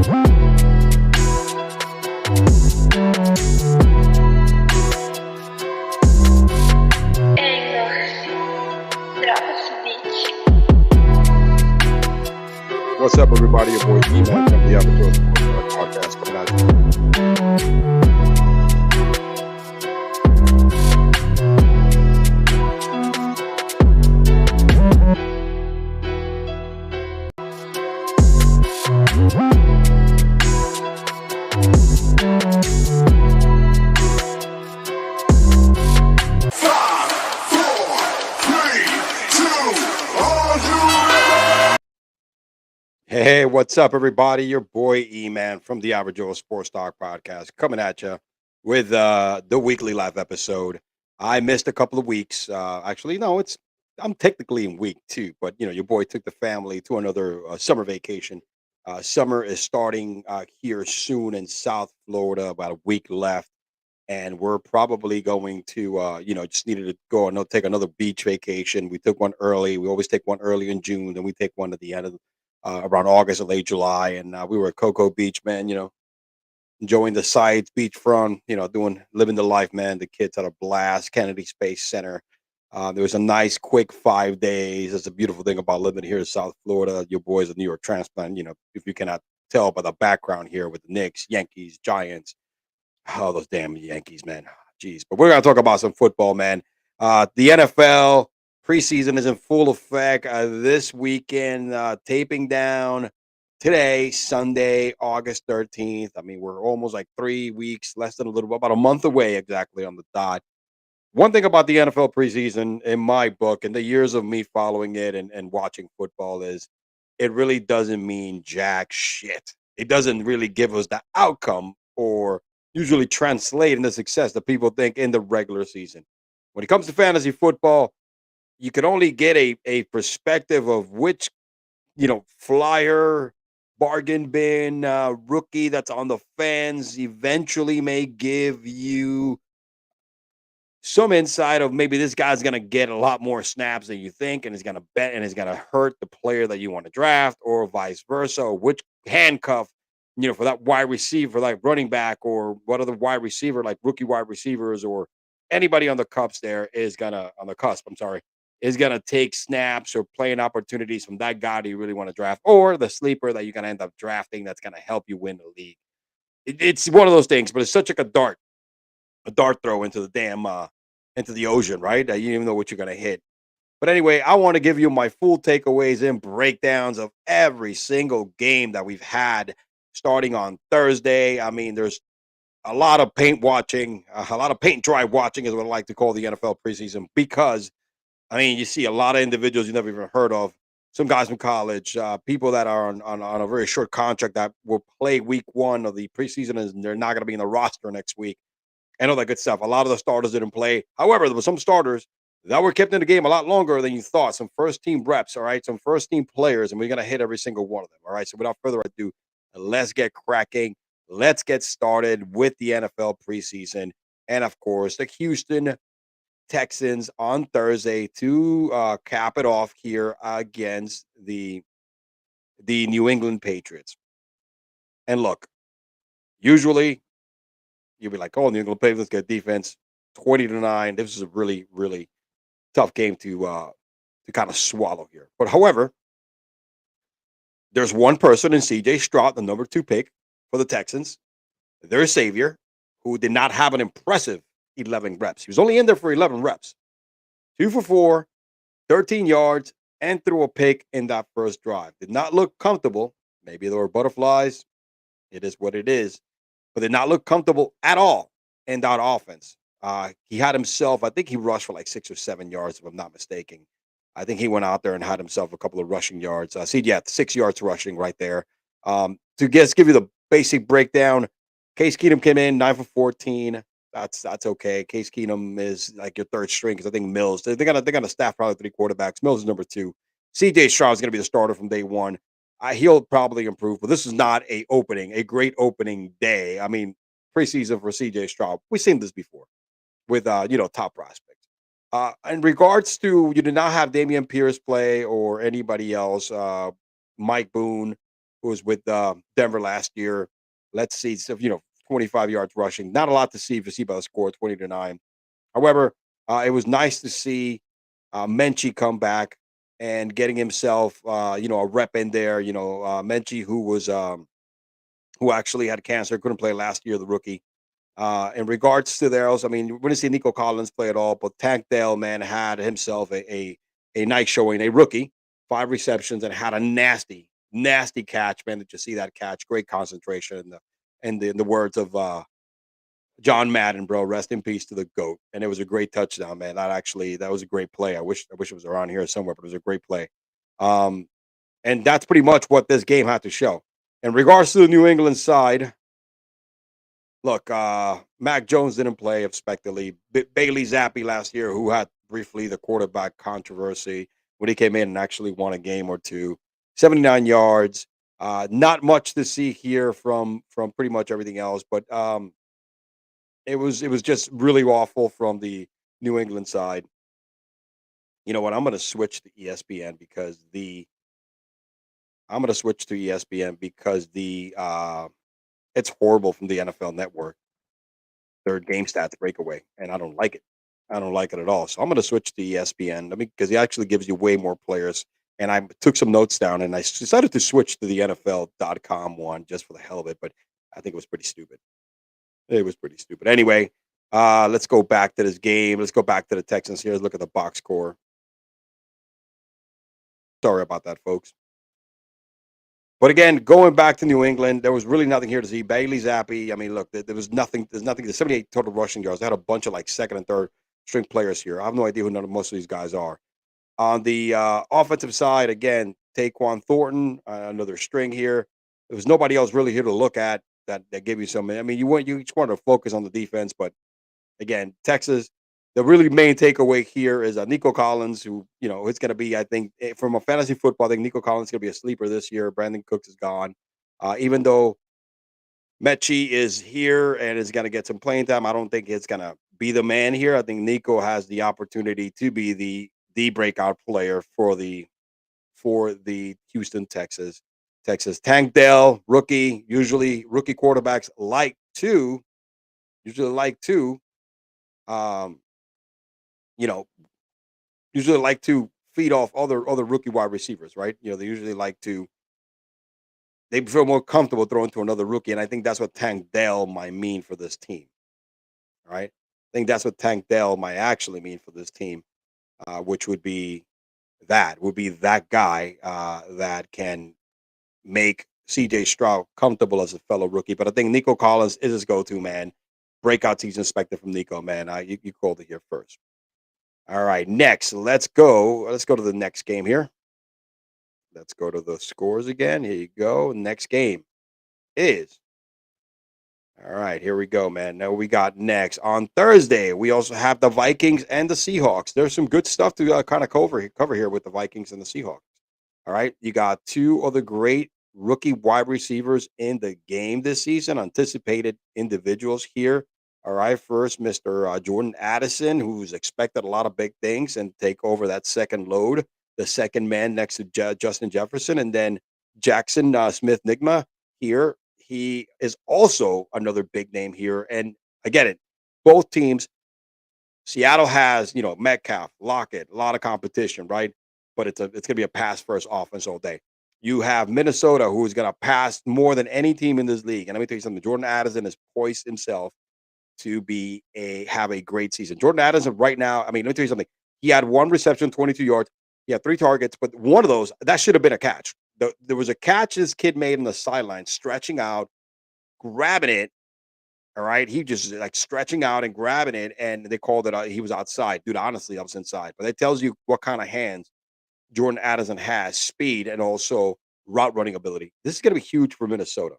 What's up, everybody? Your boy E-Man from the Avatar Sports Podcast coming at you. Hey, what's up, everybody? Your boy E-Man from the Average Joe Sports Talk Podcast coming at you with the weekly live episode. I missed a couple of weeks. Actually, no, I'm technically in week 2, but your boy took the family to another summer vacation. Summer is starting here soon in South Florida, about a week left, and we're probably going to, just needed to go and take another beach vacation. We took one early. We always take one early in June, then we take one at the end of around August or late July, and we were at Cocoa Beach, man. Enjoying the sights, beachfront, living the life, man. The kids had a blast. Kennedy Space Center. There was a nice, quick 5 days. That's a beautiful thing about living here in South Florida. Your boy's a New York transplant. If you cannot tell by the background here with the Knicks, Yankees, Giants. Oh, those damn Yankees, man. Jeez. But we're going to talk about some football, man. The NFL preseason is in full effect this weekend, taping down today, Sunday, August 13th. I mean, we're almost like 3 weeks, less than about a month away exactly on the dot. One thing about the NFL preseason, in my book, and the years of me following it and watching football, is it really doesn't mean jack shit. It doesn't really give us the outcome or usually translate into success that people think in the regular season. When it comes to fantasy football, you can only get a perspective of which, flyer, bargain bin, rookie that's on the fans eventually may give you some insight of maybe this guy's going to get a lot more snaps than you think, and is going to bet and is going to hurt the player that you want to draft, or vice versa, or which handcuff, for that wide receiver, like running back, or what other wide receiver, like rookie wide receivers, or anybody on the cusp, I'm sorry, is going to take snaps or playing opportunities from that guy that you really want to draft, or the sleeper that you're going to end up drafting that's going to help you win the league. It's one of those things, but it's such like a dart throw into the damn into the ocean, right? You don't even know what you're gonna hit. But anyway, I want to give you my full takeaways and breakdowns of every single game that we've had starting on Thursday. I mean, there's a lot of paint watching, a lot of paint dry watching is what I like to call the NFL preseason, because I mean, you see a lot of individuals you never even heard of. Some guys from college, people that are on a very short contract that will play week 1 of the preseason, and they're not going to be in the roster next week, and all that good stuff. A lot of the starters didn't play. However, there were some starters that were kept in the game a lot longer than you thought. Some first team reps, all right, some first team players, and we're gonna hit every single one of them. All right. So without further ado, let's get cracking. Let's get started with the NFL preseason, and of course, the Houston Texans on Thursday to cap it off here against the New England Patriots. And look, usually you'll be like, "Oh, New England Patriots get defense 20-9." This is a really, really tough game to kind of swallow here. But however, there's one person in C.J. Stroud, the number 2 pick for the Texans, their savior, who did not have an impressive 11 reps. He was only in there for 11 reps, 2 for 4, 13 yards, and threw a pick in that first drive. Did not look comfortable. Maybe there were butterflies. It is what it is, but did not look comfortable at all in that offense. He had himself, I think he rushed for like 6 or 7 yards, if I'm not mistaken. I think he went out there and had himself a couple of rushing yards. See, yeah, 6 yards rushing right there. To just give you the basic breakdown, Case Keenum came in 9 for 14. That's okay. Case Keenum is like your third string, because I think Mills, they're gonna staff probably 3 quarterbacks. Mills is number 2. CJ Stroud is gonna be the starter from day one. He'll probably improve, but this is not a great opening day. I mean, preseason for CJ Stroud, we've seen this before with top prospects. In regards to, you did not have Damian Pierce play or anybody else. Mike Boone, who was with Denver last year. Let's see, so 25 yards rushing. Not a lot to see if you see by the score, 20-9. However, it was nice to see Menchie come back and getting himself, a rep in there. Menchie, who actually had cancer, couldn't play last year, the rookie. In regards to theirs, I mean, we didn't see Nico Collins play at all, but Tank Dell, man, had himself a nice showing, a rookie, 5 receptions, and had a nasty, nasty catch, man. Did you see that catch? Great concentration. In the words of John Madden, bro, rest in peace to the GOAT. And it was a great touchdown, man. That was a great play. I wish it was around here somewhere, but it was a great play. Um, and that's pretty much what this game had to show. In regards to the New England side, look, Mac Jones didn't play expectedly. Bailey Zappi last year, who had briefly the quarterback controversy when he came in and actually won a game or two, 79 yards. Not much to see here from pretty much everything else, but it was just really awful from the New England side. You know what? I'm going to switch to ESPN because the I'm going to switch to ESPN because the it's horrible from the NFL Network. Their game stats breakaway, and I don't like it. I don't like it at all. So I'm going to switch to ESPN. Because he actually gives you way more players. And I took some notes down, and I decided to switch to the NFL.com one just for the hell of it. But I think it was pretty stupid. It was pretty stupid. Anyway, let's go back to this game. Let's go back to the Texans here. Let's look at the box score. Sorry about that, folks. But again, going back to New England, there was really nothing here to see. Bailey Zappi. I mean, look, there was nothing. There's nothing. There's 78 total rushing yards. They had a bunch of like second and third string players here. I have no idea who most of these guys are. On the offensive side, again, Taquan Thornton, another string here. There was nobody else really here to look at that gave you some. I mean, you just wanted to focus on the defense, but again, Texas. The really main takeaway here is Nico Collins, who it's going to be. I think from a fantasy football, I think Nico Collins is going to be a sleeper this year. Brandon Cooks is gone, even though Mechie is here and is going to get some playing time. I don't think it's going to be the man here. I think Nico has the opportunity to be the breakout player for the Houston Texas Tank Dell, rookie. Usually, rookie quarterbacks like to um, you know usually like to feed off other rookie wide receivers, right? They usually they feel more comfortable throwing to another rookie, and I think that's what Tank Dell might mean for this team. Right? I think that's what Tank Dell might actually mean for this team, which would be that guy that can make CJ Stroud comfortable as a fellow rookie. But I think Nico Collins is his go-to man. Breakout season expected from Nico, man. You called it here first. All right, next, let's go. Let's go to the next game here. Let's go to the scores again. Here you go. Next game is all right. Here we go, man. Now we got next on Thursday. We also have the Vikings and the Seahawks. There's some good stuff to kind of cover here with the Vikings and the Seahawks. All right, you got two of the great rookie wide receivers in the game this season. Anticipated individuals here. All right, first, Mr. Jordan Addison, who's expected a lot of big things and take over that second load, the second man next to Justin Jefferson, and then Jackson Smith Nigma here. He is also another big name here, and I get it. Both teams, Seattle has Metcalf, Lockett, a lot of competition, right? But it's gonna be a pass first offense all day. You have Minnesota, who's gonna pass more than any team in this league. And let me tell you something: Jordan Addison is poised himself to have a great season. Jordan Addison right now, I mean, let me tell you something. He had one reception, 22 yards. He had 3 targets, but one of those that should have been a catch. There was a catch this kid made on the sideline, stretching out, grabbing it. All right, he just like stretching out and grabbing it, and they called it. He was outside, dude. Honestly, I was inside, but it tells you what kind of hands Jordan Addison has: speed and also route running ability. This is going to be huge for Minnesota.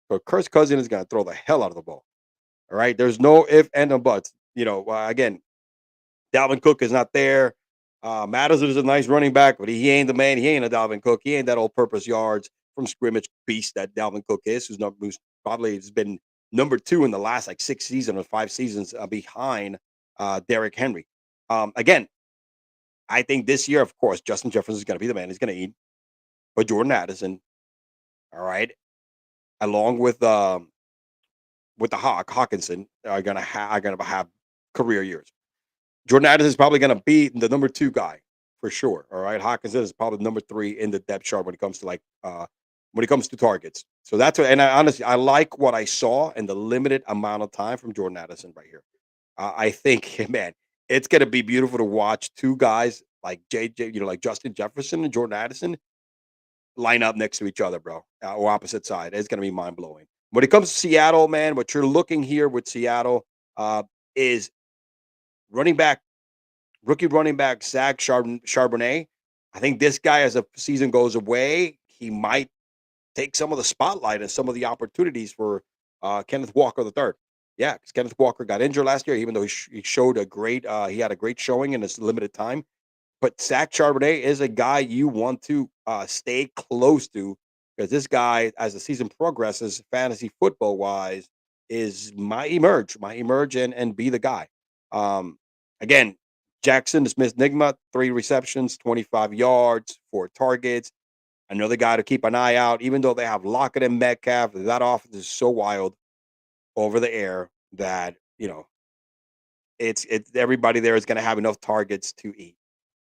So Kirk Cousins is going to throw the hell out of the ball. All right, there's no if and no buts. Again, Dalvin Cook is not there. Madison is a nice running back, but he ain't the man. He ain't a Dalvin Cook. He ain't that all-purpose yards from scrimmage beast that Dalvin Cook is, who's probably has been number two in the last like 6 seasons or 5 seasons behind Derrick Henry. Again, I think this year, of course, Justin Jefferson is going to be the man. He's going to eat. But Jordan Addison All right, along with the Hawkinson are gonna have career years. Jordan Addison is probably gonna be the number 2 guy for sure. All right. Hawkinson is probably number 3 in the depth chart when it comes to when it comes to targets. So that's what, and I honestly I like what I saw in the limited amount of time from Jordan Addison right here. I think, man, it's gonna be beautiful to watch 2 guys like JJ, like Justin Jefferson and Jordan Addison line up next to each other, bro, or opposite side. It's gonna be mind blowing. When it comes to Seattle, man, what you're looking here with Seattle is running back, rookie running back Charbonnet. I think this guy, as the season goes away, he might take some of the spotlight and some of the opportunities for Kenneth Walker the third. Yeah, because Kenneth Walker got injured last year, even though he showed he had a great showing in his limited time. But Zach Charbonnet is a guy you want to stay close to, because this guy, as the season progresses, fantasy football wise, might emerge and be the guy. Um, Again, Jackson Smith Nigma, 3 receptions, 25 yards, 4 targets. Another guy to keep an eye out, even though they have Lockett and Metcalf. That offense is so wild over the air that it's everybody there is going to have enough targets to eat.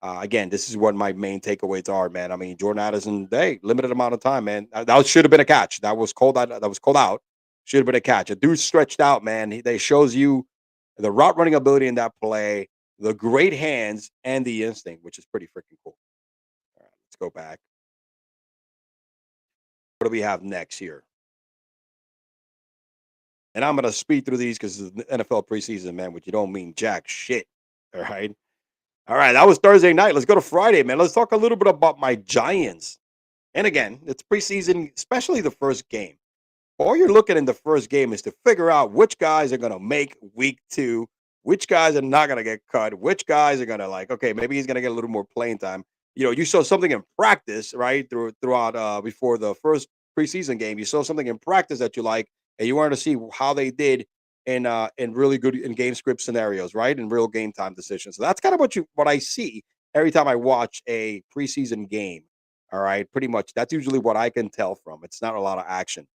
Again, this is what my main takeaways are, man. I mean, Jordan Addison, hey, limited amount of time, man. That should have been a catch. That was cold out. That was cold out. Should have been a catch. A dude stretched out, man. They shows you the route running ability in that play, the great hands, and the instinct, which is pretty freaking cool. All right, let's go back. What do we have next here? And I'm gonna speed through these because it's the NFL preseason, man, which you don't mean jack shit. All right. All right. That was Thursday night. Let's go to Friday, man. Let's talk a little bit about my Giants. And again, it's preseason, especially the first game. All you're looking in the first game is to figure out which guys are going to make week 2, which guys are not going to get cut, which guys are going to, like, okay, maybe he's going to get a little more playing time. You saw something in practice, right? Throughout before the first preseason game, you saw something in practice that you like, and you wanted to see how they did in really good in game script scenarios, right? In real game time decisions. So that's kind of what I see every time I watch a preseason game. All right, pretty much that's usually what I can tell from. It's not a lot of action.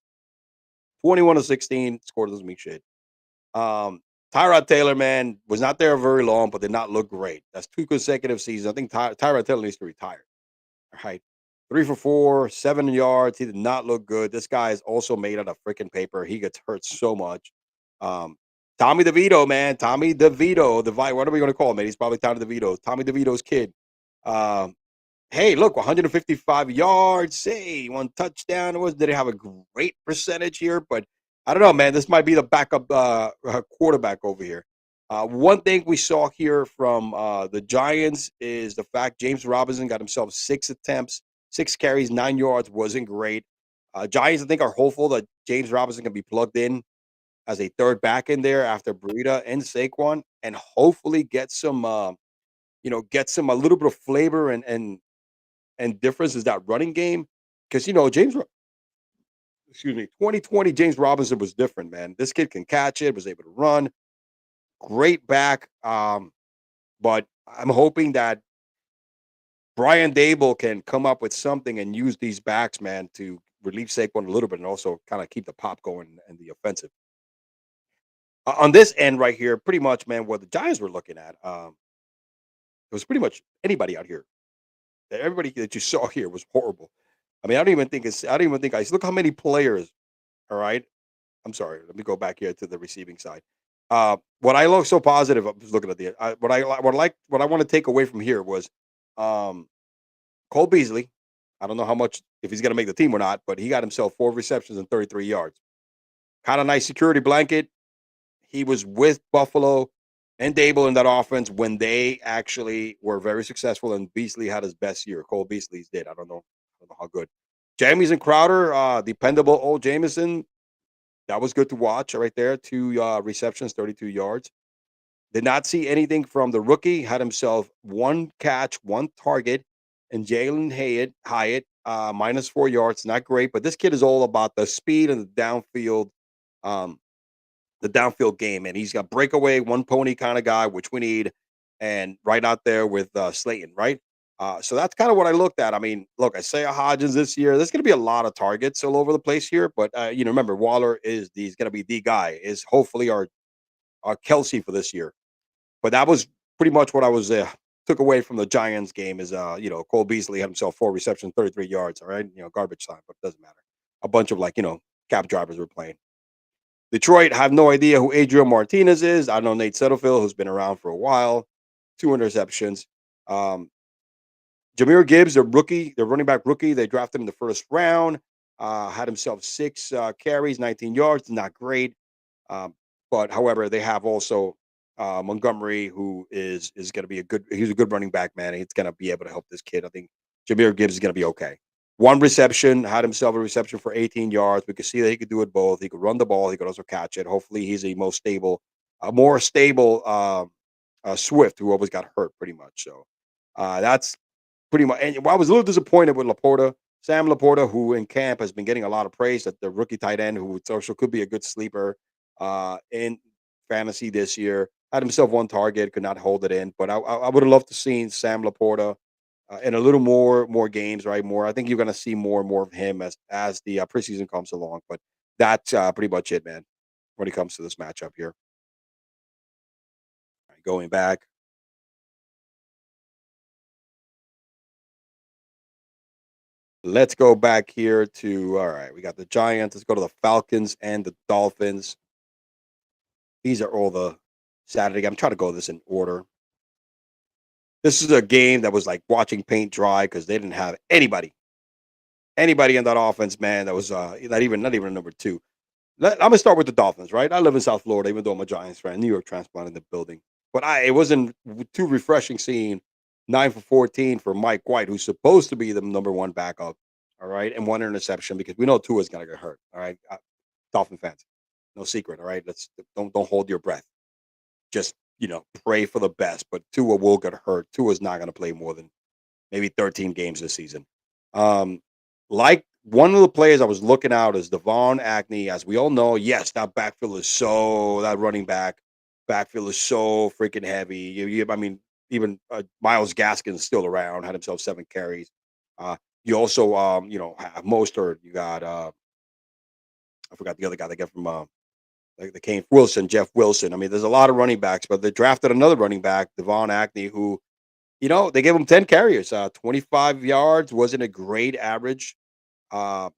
21-16, score doesn't mean shit. Tyrod Taylor, man, was not there very long, but did not look great. That's 2 consecutive seasons. I think Tyrod Taylor needs to retire. All right. 3 for 4, 7 yards. He did not look good. This guy is also made out of freaking paper. He gets hurt so much. Um, Tommy DeVito, man. Tommy DeVito. What are we going to call him, man? He's probably Tommy DeVito. Tommy DeVito's kid. Um, Hey, look, 155 yards. Hey, 1 touchdown. It was didn't have a great percentage here, but I don't know, man. This might be the backup quarterback over here. One thing we saw here from the Giants is the fact James Robinson got himself 6 attempts, 6 carries, 9 yards. Wasn't great. Giants, I think, are hopeful that James Robinson can be plugged in as a third back in there after Breida and Saquon, and hopefully get some a little bit of flavor and difference is that running game. Because excuse me, 2020 James Robinson was different, man. This kid can catch it, was able to run, great back. But I'm hoping that Brian Dable can come up with something and use these backs, man, to relieve Saquon a little bit and also kind of keep the pop going and the offensive. On this end right here, pretty much, man, what the Giants were looking at, it was pretty much anybody out here. Everybody that you saw here was horrible. I mean, I don't even think I look how many players. All right. I'm sorry. Let me go back here to the receiving side. What I look so positive. I was looking at what I want to take away from here was um, Cole Beasley. I don't know how much if he's going to make the team or not, but he got himself 4 receptions and 33 yards. Kind of nice security blanket. He was with Buffalo and Dable in that offense when they actually were very successful, and Beasley had his best year. Cole Beasley's did. I don't know how good. James and Crowder, dependable old Jameson. That was good to watch right there. 2 receptions, 32 yards. Did not see anything from the rookie. Had himself 1 catch, 1 target, and Jalen Hyatt, -4 yards. Not great, but this kid is all about the speed and um, the downfield game, and he's got breakaway, one pony kind of guy, which we need, and right out there with Slayton, right? So that's kind of what I looked at. I mean, look, Isaiah Hodgins this year, there's going to be a lot of targets all over the place here. But, remember, Waller is he's going to be the guy, is hopefully our Kelsey for this year. But that was pretty much what I was took away from the Giants game is, Cole Beasley had himself 4 receptions, 33 yards. All right. Garbage time, but it doesn't matter. A bunch of cab drivers were playing. Detroit, have no idea who Adrian Martinez is. I know Nate Setterfield, who's been around for a while, 2 interceptions. Um, Jameer Gibbs, the rookie, the running back rookie, they drafted him in the first round. Had himself 6 carries, 19 yards. Not great, um, but however, they have also Montgomery, who is going to be a good. He's a good running back, man. He's going to be able to help this kid. I think Jameer Gibbs is going to be okay. 1 reception, had himself a reception for 18 yards. We could see that he could do it both. He could run the ball. He could also catch it. Hopefully, he's a more stable Swift, who always got hurt pretty much. So that's pretty much. And I was a little disappointed with Laporta, Sam Laporta, who in camp has been getting a lot of praise. That the rookie tight end, who also could be a good sleeper in fantasy this year, had himself 1 target, could not hold it in. But I would have loved to seen Sam Laporta in a little more games, right? More. I think you're going to see more and more of him as the preseason comes along. But that's pretty much it, man. When it comes to this matchup here, right, going back. Let's go back here to all right. We got the Giants. Let's go to the Falcons and the Dolphins. These are all the Saturday. I'm trying to go this in order. This is a game that was like watching paint dry because they didn't have anybody in that offense, man. That was not even a number two. I'm gonna start with the Dolphins, right? I live in South Florida, even though I'm a Giants fan. New York transplant in the building, but it wasn't too refreshing seeing 9 for 14 for Mike White, who's supposed to be the number one backup. All right, and 1 interception because we know Tua's gonna get hurt. All right, Dolphin fans, no secret. All right, let's don't hold your breath. Just pray for the best. But Tua will get hurt. Tua's not gonna play more than maybe 13 games this season. Um, like one of the players I was looking out is Devon Acne. As we all know, yes, that running backfield is so freaking heavy. I mean, even Miles Gaskin is still around, had himself 7 carries. You also, have Mostert. You got I forgot the other guy they got from like they came Wilson, Jeff Wilson. I mean, there's a lot of running backs, but they drafted another running back, Devon Acne, who they gave him 10 carries, 25 yards. Wasn't a great average uh,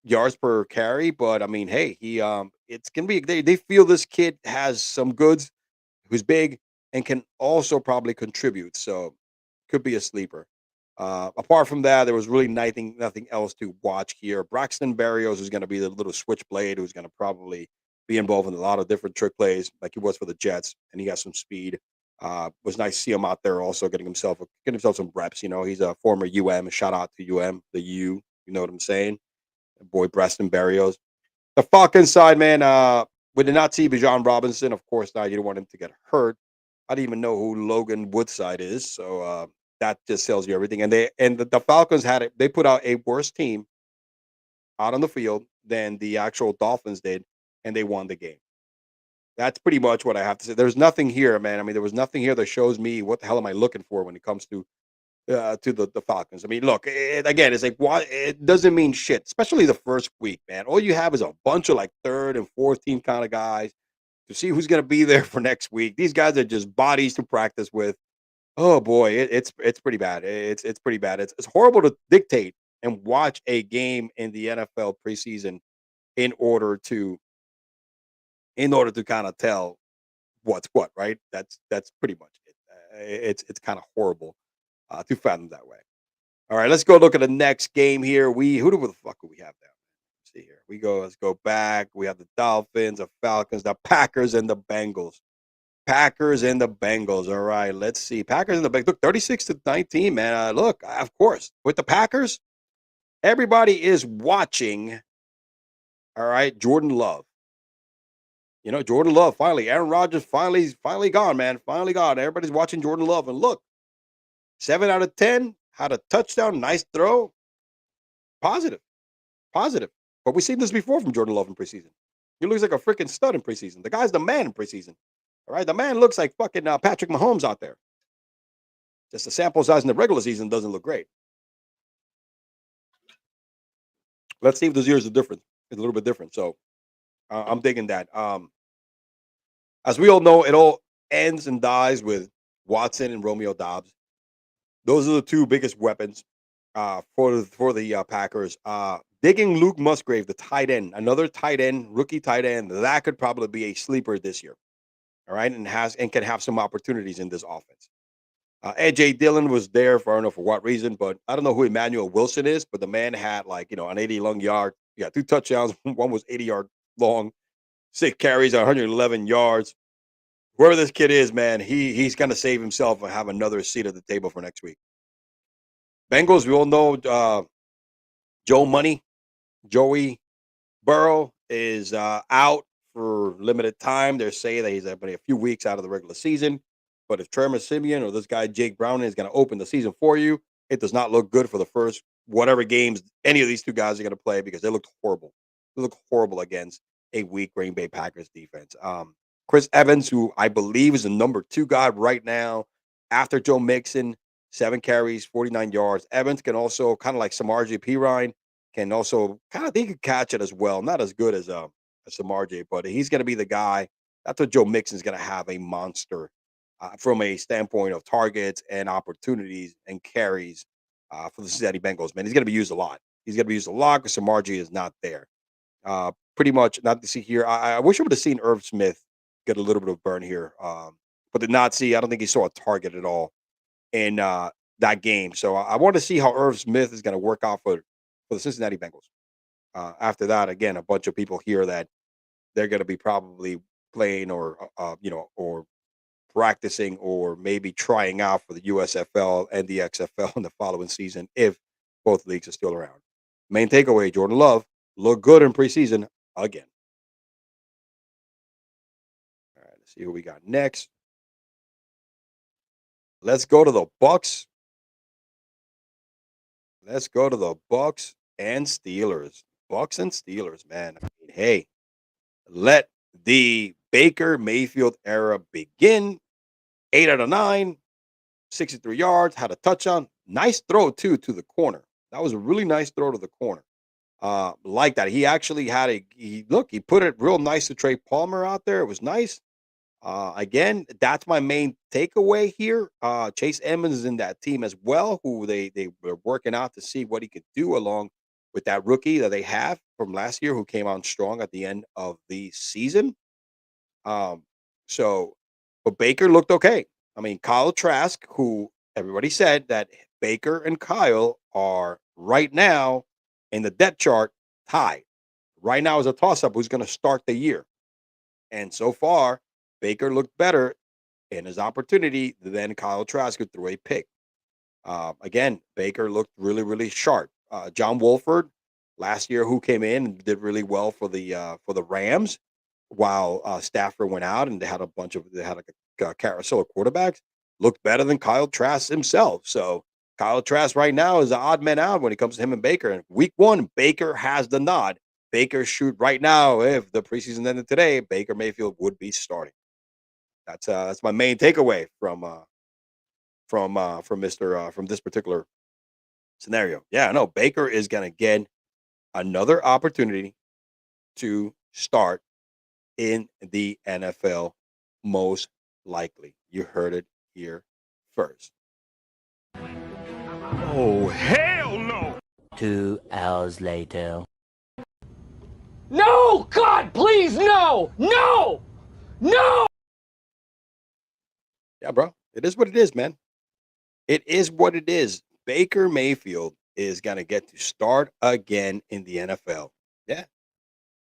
yards per carry, but I mean, hey, it's gonna be. They feel this kid has some goods, who's big and can also probably contribute. So could be a sleeper. Apart from that, there was really nothing else to watch here. Braxton Berrios is going to be the little switchblade who's going to probably be involved in a lot of different trick plays, like he was for the Jets, and he got some speed. Was nice to see him out there also getting himself some reps. He's a former Shout out to the U. You know what I'm saying? Boy, Braxton Berrios. The Falcons side, man. We did not see Bijan Robinson. Of course not. You don't want him to get hurt. I didn't even know who Logan Woodside is. So that just tells you everything. And the Falcons had it. They put out a worse team out on the field than the actual Dolphins did, and they won the game. That's pretty much what I have to say. There's nothing here, man. I mean, there was nothing here that shows me what the hell am I looking for when it comes to the Falcons. I mean, look, again, it's like what it doesn't mean shit, especially the first week, man. All you have is a bunch of like third and fourth team kind of guys to see who's going to be there for next week. These guys are just bodies to practice with. Oh boy, it's pretty bad. It's pretty bad. It's horrible to dictate and watch a game in the NFL preseason in order to kind of tell what's what, right? That's pretty much it. It's kind of horrible to fathom that way. All right, let's go look at the next game here. Who do the fuck do we have now? Let's see here. Let's go back. We have the Dolphins, the Falcons, the Packers, and the Bengals. Packers and the Bengals. All right, let's see. Packers and the Bengals. Look, 36-19, man. Look, of course, with the Packers, everybody is watching. All right, Jordan Love. Jordan Love finally. Aaron Rodgers finally gone, man. Finally gone. Everybody's watching Jordan Love, and look, 7 out of 10 had a touchdown, nice throw. Positive, positive. But we've seen this before from Jordan Love in preseason. He looks like a freaking stud in preseason. The guy's the man in preseason. All right, the man looks like fucking Patrick Mahomes out there. Just the sample size in the regular season doesn't look great. Let's see if this year's different. It's a little bit different. So I'm digging that. As we all know, it all ends and dies with Watson and Romeo Dobbs. Those are the two biggest weapons for the Packers. Digging Luke Musgrave, the tight end, another tight end, rookie tight end, that could probably be a sleeper this year. All right, and can have some opportunities in this offense. AJ Dillon was there for I don't know for what reason, but I don't know who Emmanuel Wilson is. But the man had an 80 long yard. He got 2 touchdowns. One was 80-yard long, 6 carries, 111 yards. Whoever this kid is, man, he's gonna save himself and have another seat at the table for next week. Bengals, we all know Joey Burrow is out for limited time. They're saying that he's only a few weeks out of the regular season. But if Trevor Simeon or this guy Jake Browning is going to open the season for you, it does not look good for the first whatever games any of these two guys are going to play because they looked horrible. They look horrible against a weak Green Bay Packers defense. Chris Evans, who I believe is the number 2 guy right now after Joe Mixon, 7 carries, 49 yards. Evans can also kind of like Samaje Perine can also kind of he could catch it as well. Not as good as Samaje, but he's going to be the guy. That's what Joe Mixon's going to have a monster from a standpoint of targets and opportunities and carries for the Cincinnati Bengals. Man, he's going to be used a lot. He's going to be used a lot because Samaje is not there. Pretty much not to see here. I wish I would have seen Irv Smith get a little bit of burn here, but did not see. I don't think he saw a target at all in that game. So I want to see how Irv Smith is going to work out for the Cincinnati Bengals. After that, again, a bunch of people here that they're going to be probably playing or practicing or maybe trying out for the USFL and the XFL in the following season if both leagues are still around. Main takeaway: Jordan Love looked good in preseason again. All right, let's see who we got next. Let's go to the Bucks. Let's go to the Bucks and Steelers. Bucks and Steelers, man. I mean, hey, let the Baker Mayfield era begin. 8 out of 9, 63 yards, had a touchdown. Nice throw, too, to the corner. That was a really nice throw to the corner. Like that. He actually he put it real nice to Trey Palmer out there. It was nice. Again, that's my main takeaway here. Chase Edmonds is in that team as well, who they were working out to see what he could do along with that rookie that they have from last year who came on strong at the end of the season. But Baker looked okay. I mean, Kyle Trask, who everybody said that Baker and Kyle are right now in the depth chart tied. Right now is a toss-up who's going to start the year. And so far, Baker looked better in his opportunity than Kyle Trask who threw a pick. Again, Baker looked really, really sharp. John Wolford last year, who came in and did really well for the Rams, while Stafford went out and they had a carousel of quarterbacks, looked better than Kyle Trask himself. So Kyle Trask right now is the odd man out when it comes to him and Baker. And week 1, Baker has the nod. Baker shoot right now. If the preseason ended today, Baker Mayfield would be starting. That's my main takeaway from this particular scenario. Yeah, no, Baker is gonna get another opportunity to start in the NFL, most likely. You heard it here first. Oh, hell no! 2 hours later. No! God, please, no! No! No! Yeah, bro. It is what it is, man. It is what it is. Baker Mayfield is gonna get to start again in the NFL. Yeah.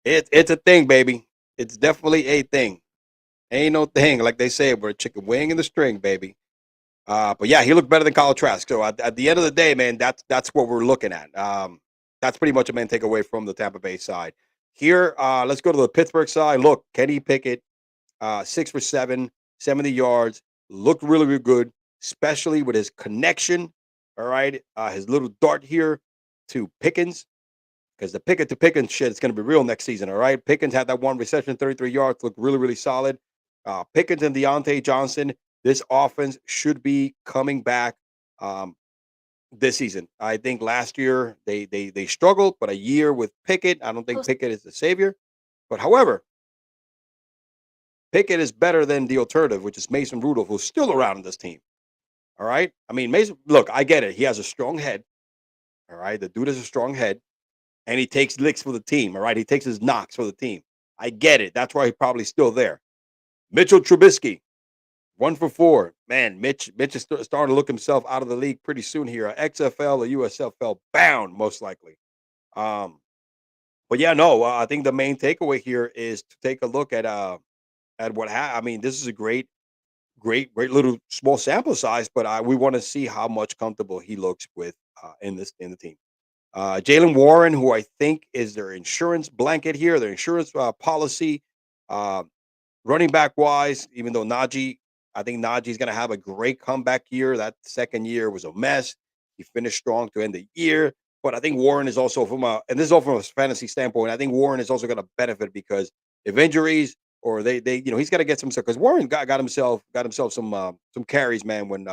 It's a thing, baby. It's definitely a thing. Ain't no thing, like they say, we're a chicken wing in the string, baby. But yeah, he looked better than Kyle Trask. So at the end of the day, man, that's what we're looking at. That's pretty much a main takeaway from the Tampa Bay side. Here, let's go to the Pittsburgh side. Look, Kenny Pickett, 6 for 7, 70 yards, looked really, really good, especially with his connection. All right, his little dart here to Pickens, because the Pickett to Pickens shit is going to be real next season. All right, Pickens had that one reception, 33 yards, looked really, really solid. Pickens and Deontay Johnson This offense should be coming back um, this season. I think last year they struggled, but a year with Pickett, I don't think Pickett is the savior. But however, Pickett is better than the alternative, which is Mason Rudolph, who's still around in this team. All right. I mean, Mason, look, I get it. He has a strong head. All right. The dude has a strong head and he takes licks for the team. All right. He takes his knocks for the team. I get it. That's why he's probably still there. Mitchell Trubisky, 1 for 4. Man, Mitch is starting to look himself out of the league pretty soon here. XFL or USFL bound, most likely. Um, but yeah, no, I think the main takeaway here is to take a look at what I mean, this is a great little small sample size, but we want to see how much comfortable he looks with in the team. Jalen Warren, who I think is their insurance blanket here, their insurance policy, uh, running back wise. Even though I think Najee's going to have a great comeback year. That second year was a mess. He finished strong to end the year, but I think Warren is also and this is all from a fantasy standpoint. I think Warren is also going to benefit because if injuries or they he's got to get some stuff because Warren got himself some carries, man, when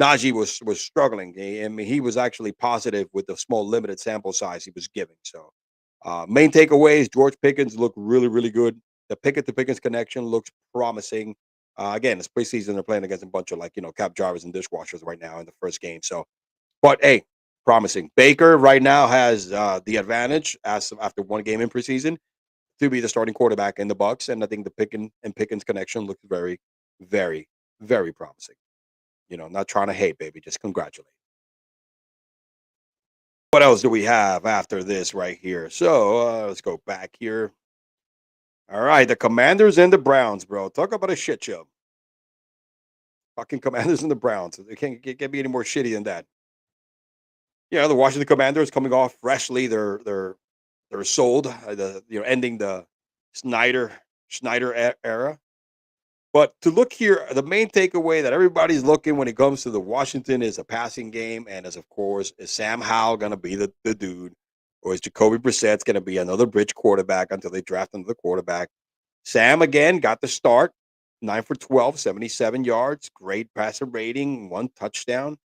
Najee was struggling. I mean, he was actually positive with the small limited sample size he was giving. So, main takeaways: George Pickens looked really really good. The Pickett to Pickens connection looks promising. Again, it's preseason; they're playing against a bunch of cab drivers and dishwashers right now in the first game. So, but hey, promising. Baker right now has the advantage as after one game in preseason to be the starting quarterback in the Bucks, and I think the Pickens connection looks very, very, very promising. Not trying to hate, baby, just congratulate. What else do we have after this right here? So let's go back here. All right, the Commanders and the Browns, bro. Talk about a shit show. Fucking Commanders and the Browns. It can't get me any more shitty than that. Yeah, the Washington Commanders coming off freshly. They're sold. Ending the Snyder era. But to look here, the main takeaway that everybody's looking when it comes to the Washington is a passing game, and of course, is Sam Howell going to be the dude, or is Jacoby Brissett's going to be another bridge quarterback until they draft another quarterback? Sam again got the start, 9 for 12, 77 yards, great passer rating, 1 touchdown.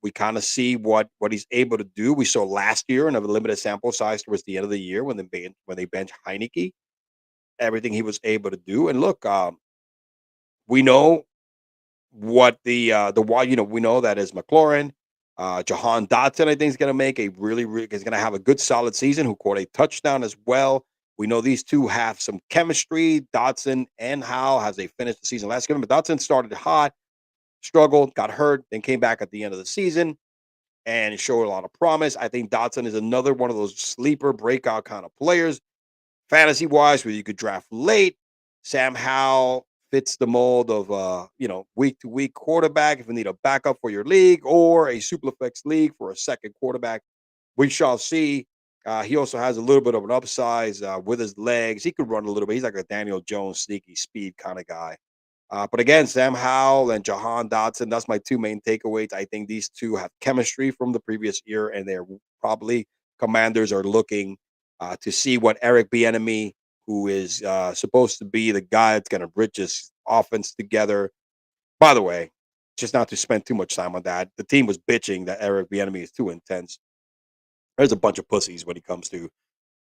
We kind of see what he's able to do. We saw last year in a limited sample size towards the end of the year when they bench Heineke, everything he was able to do. And look, we know what we know that is McLaurin. Jahan Dotson, I think, is going to make a is going to have a good solid season. Who caught a touchdown as well. We know these two have some chemistry. Dotson and Howell as they finished the season last year. But Dotson started hot, struggled, got hurt, then came back at the end of the season and showed a lot of promise. I think Dotson is another one of those sleeper breakout kind of players, fantasy wise, where you could draft late. Sam Howell fits the mold of week to week quarterback if you need a backup for your league or a superflex league for a second quarterback. We shall see. He also has a little bit of an upsize with his legs. He could run a little bit. He's like a Daniel Jones sneaky speed kind of guy. But again, Sam Howell and Jahan Dotson, that's my two main takeaways. I think these two have chemistry from the previous year, and they're probably Commanders are looking to see what Eric Bieniemy, who is supposed to be the guy that's going to bridge this offense together. By the way, just not to spend too much time on that. The team was bitching that Eric Bieniemy is too intense. There's a bunch of pussies when it comes to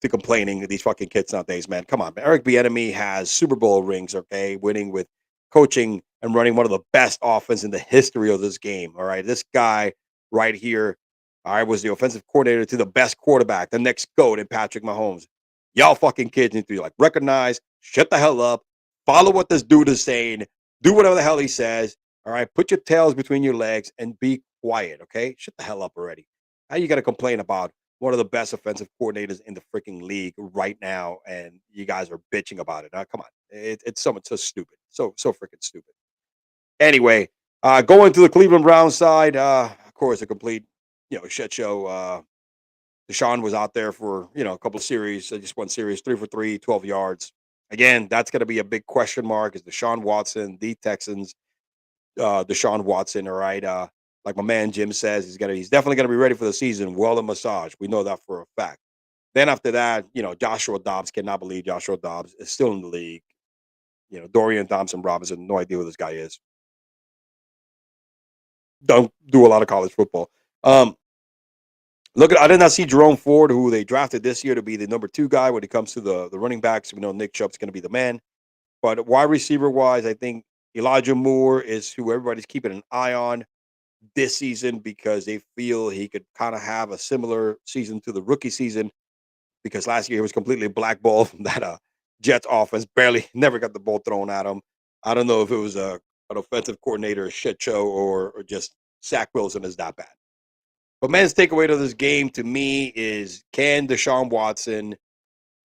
complaining. These fucking kids nowadays, man. Come on, man. Eric Bieniemy has Super Bowl rings, okay, winning with coaching and running one of the best offense in the history of this game. All right, this guy right here, all right, was the offensive coordinator to the best quarterback, the next GOAT in Patrick Mahomes. Y'all fucking kids need to recognize, shut the hell up, follow what this dude is saying, do whatever the hell he says. All right, put your tails between your legs and be quiet. Okay, shut the hell up already. How you got to complain about one of the best offensive coordinators in the freaking league right now, and you guys are bitching about it? Now, come on, it's so stupid, so freaking stupid. Anyway, going to the Cleveland Browns side, of course, a complete shit show. Deshaun was out there for a couple of series, just one series, 3 for 3, 12 yards. Again, that's going to be a big question mark. Is Deshaun Watson, the Texans, Deshaun Watson, all right? Like my man Jim says, he's definitely gonna be ready for the season. Well, a massage, we know that for a fact. Then after that, Joshua Dobbs, cannot believe Joshua Dobbs is still in the league. Dorian Thompson Robinson, no idea who this guy is. don't do a lot of college football. Um, I did not see Jerome Ford, who they drafted this year to be the number 2 guy when it comes to the running backs. We know Nick Chubb's going to be the man. But wide receiver wise, I think Elijah Moore is who everybody's keeping an eye on this season because they feel he could kind of have a similar season to the rookie season because last year he was completely blackballed from that Jets offense, barely never got the ball thrown at him. I don't know if it was an offensive coordinator shit show or just Zach Wilson is that bad. But man's takeaway to this game to me is can Deshaun Watson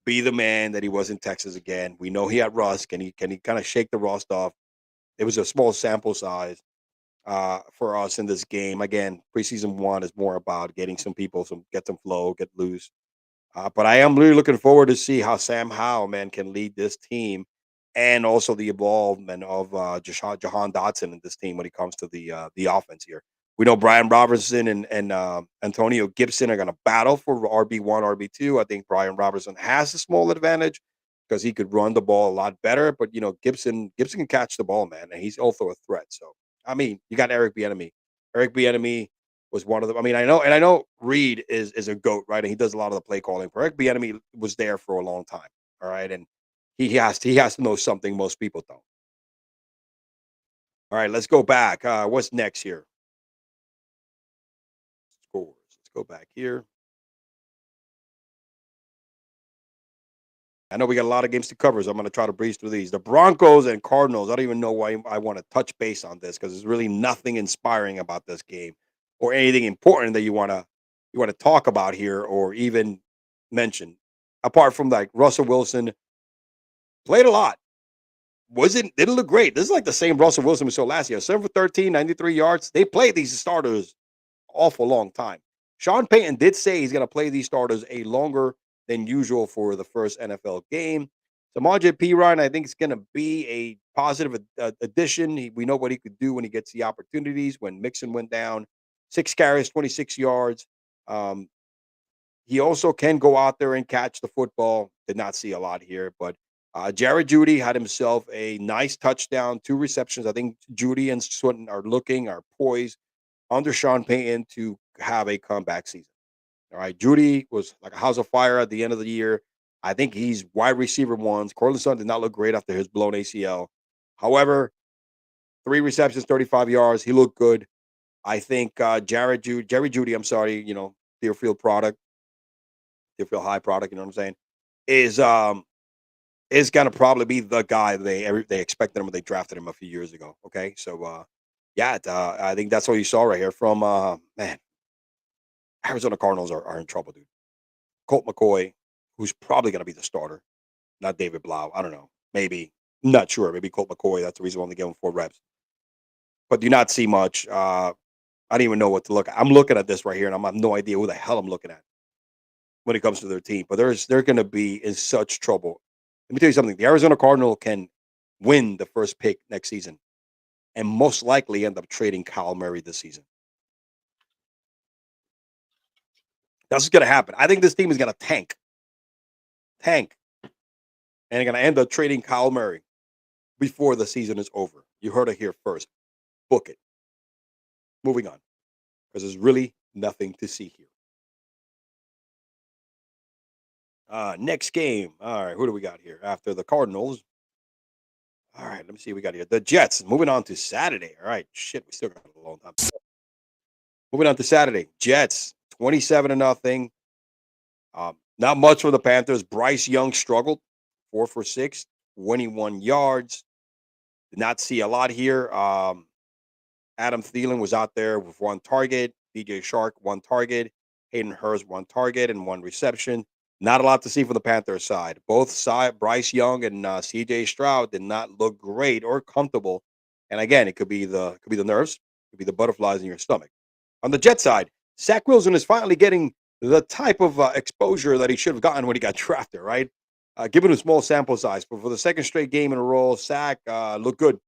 be the man that he was in Texas again? We know he had rust. Can he kind of shake the rust off? It was a small sample size for us in this game. Again, preseason 1 is more about getting some people, get some flow, get loose. But I am really looking forward to see how Sam Howell, man, can lead this team, and also the involvement of Jahan Dotson in this team when it comes to the offense here. We know Brian Robertson and Antonio Gibson are going to battle for RB1, RB2. I think Brian Robertson has a small advantage because he could run the ball a lot better. But Gibson can catch the ball, man, and he's also a threat. So I mean, you got Eric Bieniemy. Eric Bieniemy was one of them. I mean, I know Reed is a goat, right? And he does a lot of the play calling. Eric Bieniemy was there for a long time, all right, and he has to know something most people don't. All right, let's go back. What's next here? Scores. Let's go back here. I know we got a lot of games to cover, so I'm going to try to breeze through these. The Broncos and Cardinals. I don't even know why I want to touch base on this because there's really nothing inspiring about this game or anything important that you want to talk about here or even mention. Apart from like Russell Wilson played a lot. Didn't look great. This is like the same Russell Wilson we saw last year. 7 for 13, 93 yards. They played these starters awful long time. Sean Payton did say he's going to play these starters a longer than usual for the first NFL game. Samaje Perine, I think, is going to be a positive addition. We know what he could do when he gets the opportunities. When Mixon went down, 6 carries, 26 yards. Um, he also can go out there and catch the football. Did not see a lot here, but Jared Judy had himself a nice touchdown, 2 receptions. I think Judy and Swinton are poised under Sean Payton to have a comeback season. All right. Judy was like a house of fire at the end of the year. I think he's wide receiver 1. Cortland Sutton did not look great after his blown ACL. However, 3 receptions, 35 yards. He looked good. I think Jerry Judy, I'm sorry, Deerfield product, Deerfield High product, you know what I'm saying, is gonna probably be the guy they expected him when they drafted him a few years ago. Okay. So yeah, I think that's what you saw right here from man. Arizona Cardinals are in trouble, dude. Colt McCoy, who's probably going to be the starter, not David Blau. I don't know. Maybe. Not sure. Maybe Colt McCoy. That's the reason why they gave him 4 reps. But do not see much. I don't even know what to look at. I'm looking at this right here, and I have no idea who the hell I'm looking at when it comes to their team. But they're going to be in such trouble. Let me tell you something. The Arizona Cardinal can win the first pick next season and most likely end up trading Kyle Murray this season. That's what's going to happen. I think this team is going to tank. And they're going to end up trading Kyle Murray before the season is over. You heard it here first. Book it. Moving on. Because there's really nothing to see here. Next game. All right, who do we got here? After the Cardinals. All right, let me see what we got here. The Jets. Moving on to Saturday. All right, shit, we still got a long time. Moving on to Saturday. Jets, 27-0. Not much for the Panthers. Bryce Young struggled. 4 for 6, 21 yards. Did not see a lot here. Adam Thielen was out there with 1 target. DJ Shark, 1 target. Hayden Hurst, 1 target and 1 reception. Not a lot to see from the Panthers side. Both side, Bryce Young and CJ Stroud did not look great or comfortable. And again, it could be the nerves, it could be the butterflies in your stomach. On the Jet side, Zach Wilson is finally getting the type of exposure that he should have gotten when he got drafted, right? Given a small sample size, but for the second straight game in a row, Zach looked good.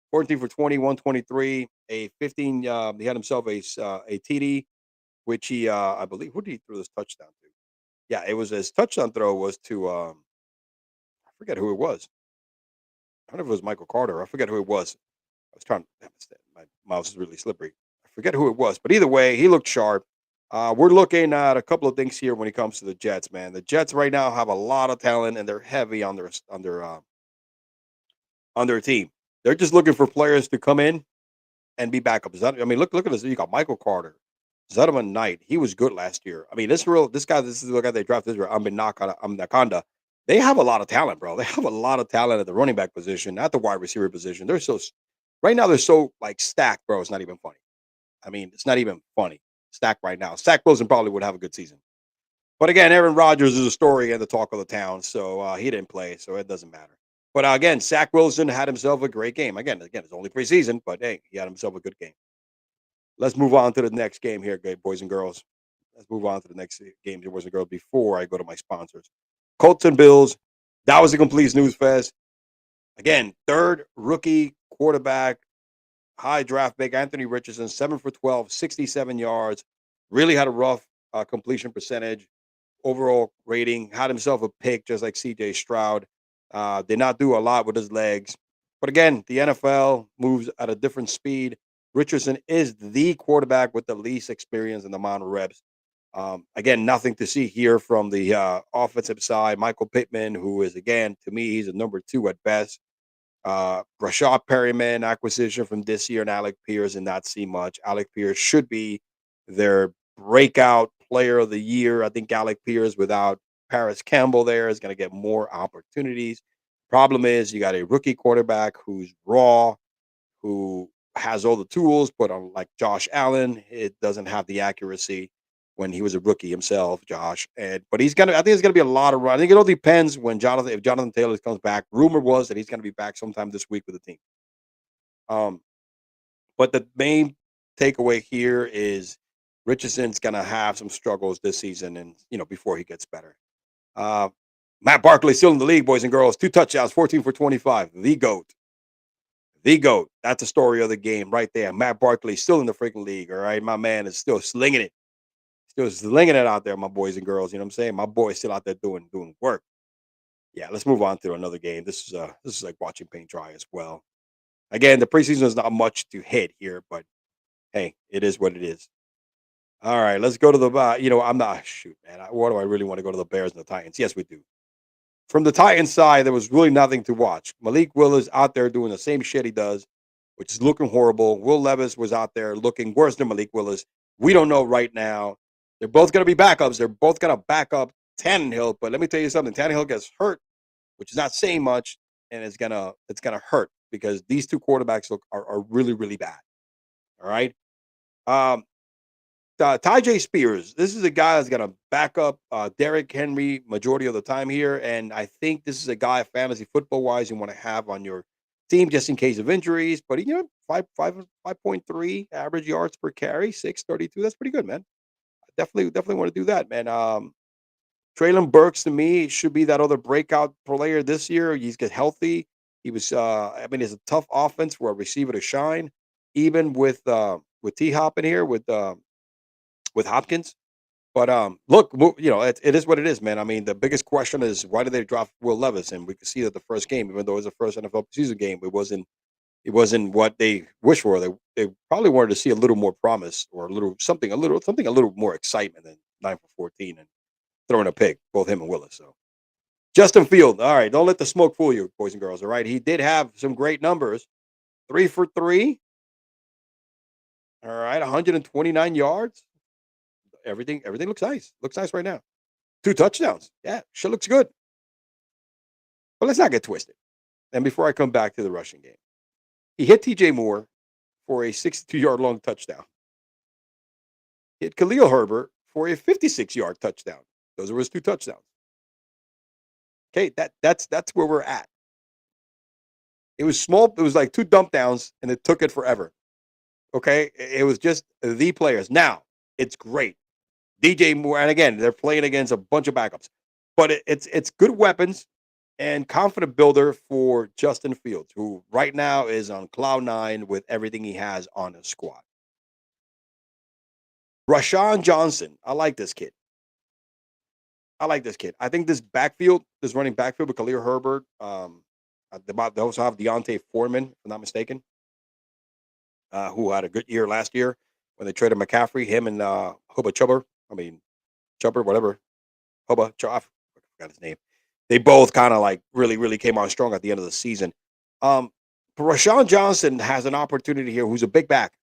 14 for 20, 123, a 15. He had himself a TD, which he, I believe, who did he throw this touchdown to? Yeah, it was his touchdown throw was to, I forget who it was. I don't know if it was Michael Carter. I forget who it was. I was trying. My mouse is really slippery. I forget who it was, but either way, he looked sharp. We're looking at a couple of things here when it comes to the Jets, man. The Jets right now have a lot of talent, and they're heavy on their team. They're just looking for players to come in and be backups. I mean, look at this. You got Michael Carter, Zetterman Knight. He was good last year. I mean, this is the guy they drafted. This Nakanda. They have a lot of talent, bro. They have a lot of talent at the running back position, at the wide receiver position. Right now they're so like stacked, bro. It's not even funny. I mean, it's not even funny. Stacked right now. Zach Wilson probably would have a good season. But again, Aaron Rodgers is a story and the talk of the town, so he didn't play, so it doesn't matter. But again, Zach Wilson had himself a great game. Again, it's only preseason, but hey, he had himself a good game. Let's move on to the next game here, boys and girls. Let's move on to the next game here, boys and girls, before I go to my sponsors. Colts and Bills. That was a complete snooze fest. Again, third rookie quarterback, high draft pick, Anthony Richardson, 7 for 12, 67 yards. Really had a rough completion percentage, overall rating. Had himself a pick, just like C.J. Stroud. Did not do a lot with his legs. But again, the NFL moves at a different speed. Richardson is the quarterback with the least experience in the amount of reps. Again, nothing to see here from the offensive side. Michael Pittman, who is, again, to me, he's a number 2 at best. Rashad Perryman acquisition from this year, and Alec Pierce did not see much. Alec Pierce should be their breakout player of the year. I think Alec Pierce, without Paris Campbell there, is going to get more opportunities. Problem is, you got a rookie quarterback who's raw, who has all the tools, but unlike Josh Allen, it doesn't have the accuracy when he was a rookie himself, Josh. But I think it's gonna be a lot of run. I think it all depends if Jonathan Taylor comes back. Rumor was that he's gonna be back sometime this week with the team. But the main takeaway here is Richardson's gonna have some struggles this season, and before he gets better. Matt Barkley still in the league, boys and girls. 2 touchdowns, 14 for 25. The GOAT. The GOAT. That's the story of the game right there. Matt Barkley still in the freaking league. All right. My man is still slinging it. Still slinging it out there, my boys and girls. You know what I'm saying? My boy's still out there doing work. Yeah, let's move on to another game. This is like watching paint dry as well. Again, the preseason is not much to hit here, but hey, it is what it is. All right, let's go to the I'm not shoot, man. What do I really want to go to the Bears and the Titans? Yes, we do. From the Titans side, there was really nothing to watch. Malik Willis out there doing the same shit he does, which is looking horrible. Will Levis was out there looking worse than Malik Willis. We don't know right now. They're both going to be backups. They're both going to back up Tannehill. But let me tell you something. Tannehill gets hurt, which is not saying much, and it's gonna hurt because these two quarterbacks are really, really bad. All right. Tyjae Spears. This is a guy that's going to back up Derrick Henry majority of the time here, and I think this is a guy fantasy football wise you want to have on your team just in case of injuries. But 5.3 average yards per carry, 632. That's pretty good, man. Definitely want to do that, man. Traylon Burks to me should be that other breakout player this year. He's get healthy. He was. It's a tough offense for a receiver to shine, even with T Hop in here with Hopkins. But look, it is what it is, man. I mean, the biggest question is why did they drop Will Levis? And we could see that the first game, even though it was the first NFL season game, it wasn't what they wished for. They probably wanted to see a little more promise or a little more excitement than 9 for 14 and throwing a pick, both him and Willis. So Justin Field, all right, don't let the smoke fool you, boys and girls. All right, he did have some great numbers, 3 for 3. All right, 129 yards. Everything looks nice. Looks nice right now. 2 touchdowns. Yeah, sure looks good. But let's not get twisted. And before I come back to the rushing game, he hit TJ Moore for a 62-yard long touchdown. Hit Khalil Herbert for a 56-yard touchdown. Those were his 2 touchdowns. Okay, that's where we're at. It was small. It was like 2 dump downs, and it took it forever. Okay, it was just the players. Now it's great. DJ Moore, and again, they're playing against a bunch of backups, but it's good weapons and confident builder for Justin Fields, who right now is on cloud 9 with everything he has on his squad. Rashawn Johnson, I like this kid. I think this running backfield with Khalil Herbert, they also have Deontay Foreman, if I'm not mistaken, who had a good year last year. when they traded McCaffrey, him and Hubba Chubber. I mean, Chubber, whatever. Hubba, I forgot his name. They both kind of like really, really came on strong at the end of the season. But Rashawn Johnson has an opportunity here, who's a big back,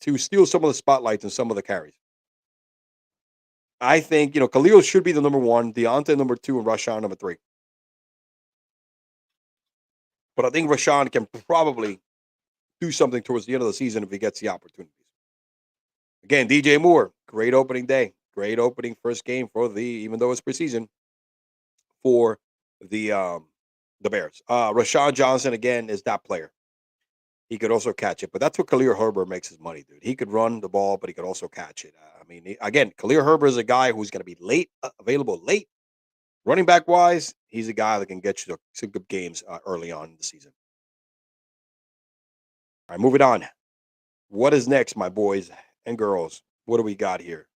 to steal some of the spotlights and some of the carries. I think, Khalil should be the number one, Deontay number two, and Rashawn number three. But I think Rashawn can probably do something towards the end of the season if he gets the opportunities. Again, DJ Moore, great opening day. Great opening first game for even though it's preseason, for the Bears. Rashawn Johnson, again, is that player. He could also catch it, but that's what Khalil Herbert makes his money, dude. He could run the ball, but he could also catch it. Again, Khalil Herbert is a guy who's going to be available late. Running back wise, he's a guy that can get you some good games early on in the season. All right, moving on. What is next, my boys and girls? What do we got here?